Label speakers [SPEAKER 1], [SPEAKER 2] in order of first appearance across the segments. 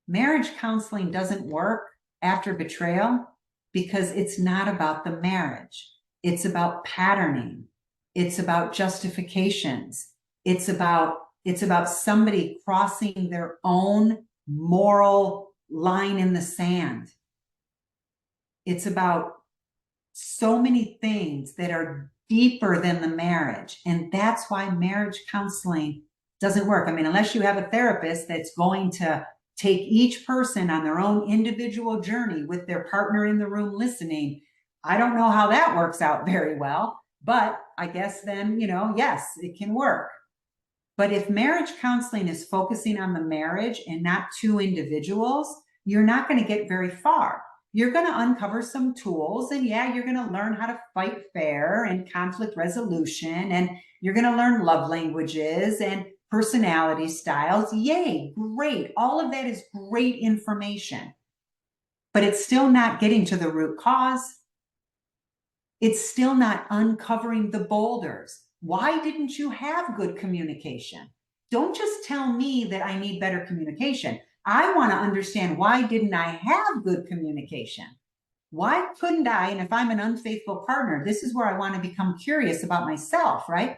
[SPEAKER 1] Marriage counseling doesn't work after betrayal because it's not about the marriage. It's about patterning. It's about justifications. It's about somebody crossing their own moral line in the sand. It's about so many things that are deeper than the marriage. And that's why marriage counseling doesn't work. I mean, unless you have a therapist that's going to take each person on their own individual journey with their partner in the room listening, I don't know how that works out very well. But I guess then, yes, it can work. But if marriage counseling is focusing on the marriage and not two individuals, you're not going to get very far. You're going to uncover some tools, and yeah, you're going to learn how to fight fair and conflict resolution, and you're going to learn love languages and personality styles. Yay, great. All of that is great information, but it's still not getting to the root cause. It's still not uncovering the boulders. Why didn't you have good communication? Don't just tell me that I need better communication. I want to understand, why didn't I have good communication? Why couldn't I? And if I'm an unfaithful partner, this is where I want to become curious about myself, right?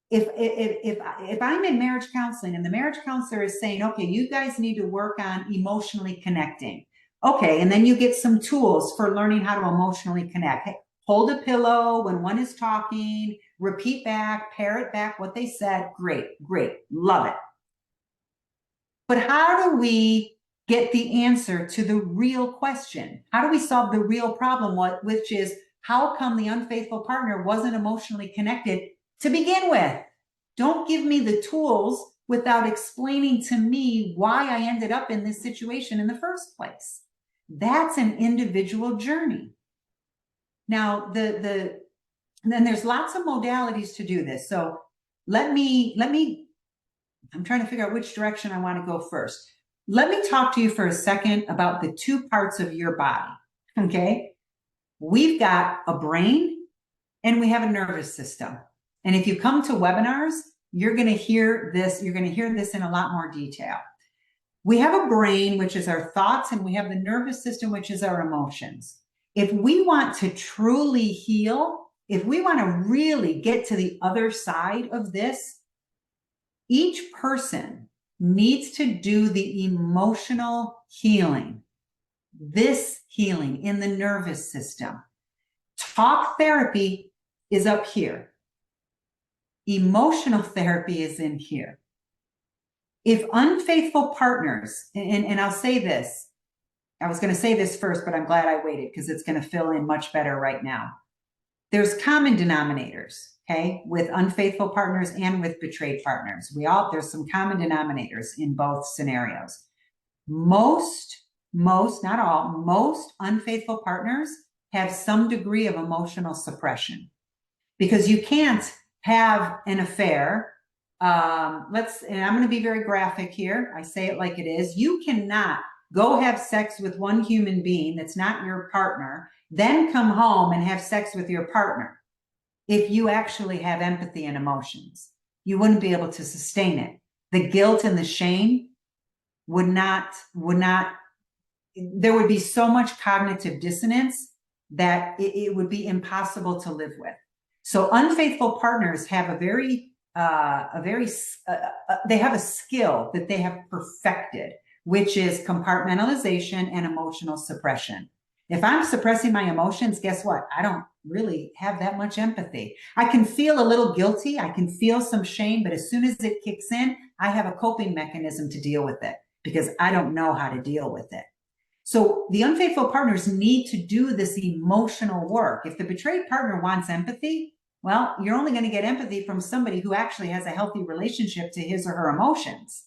[SPEAKER 1] If I'm in marriage counseling and the marriage counselor is saying, okay, you guys need to work on emotionally connecting. Okay, and then you get some tools for learning how to emotionally connect. Hey, hold a pillow when one is talking, repeat back, parrot back what they said. Great, love it. But how do we get the answer to the real question? How do we solve the real problem, which is, how come the unfaithful partner wasn't emotionally connected to begin with? Don't give me the tools without explaining to me why I ended up in this situation in the first place. That's an individual journey. Now, then there's lots of modalities to do this. So let me, I'm trying to figure out which direction I want to go first. Let me talk to you for a second about the two parts of your body, okay? We've got a brain and we have a nervous system. And if you come to webinars, you're going to hear this. You're going to hear this in a lot more detail. We have a brain, which is our thoughts, and we have the nervous system, which is our emotions. If we want to truly heal, if we want to really get to the other side of this, each person needs to do the emotional healing, this healing in the nervous system. Talk therapy is up here. Emotional therapy is in here. If unfaithful partners, and I'll say this, I was going to say this first, but I'm glad I waited because it's going to fill in much better right now. There's common denominators, okay, with unfaithful partners and with betrayed partners. There's some common denominators in both scenarios. Most, not all, most unfaithful partners have some degree of emotional suppression, because you can't have an affair. And I'm going to be very graphic here. I say it like it is. You cannot go have sex with one human being that's not your partner, then come home and have sex with your partner. If you actually have empathy and emotions, you wouldn't be able to sustain it. The guilt and the shame would not, there would be so much cognitive dissonance that it would be impossible to live with. So unfaithful partners have they have a skill that they have perfected, which is compartmentalization and emotional suppression. If I'm suppressing my emotions, guess what? I don't really have that much empathy. I can feel a little guilty. I can feel some shame, but as soon as it kicks in, I have a coping mechanism to deal with it because I don't know how to deal with it. So the unfaithful partners need to do this emotional work. If the betrayed partner wants empathy, well, you're only going to get empathy from somebody who actually has a healthy relationship to his or her emotions.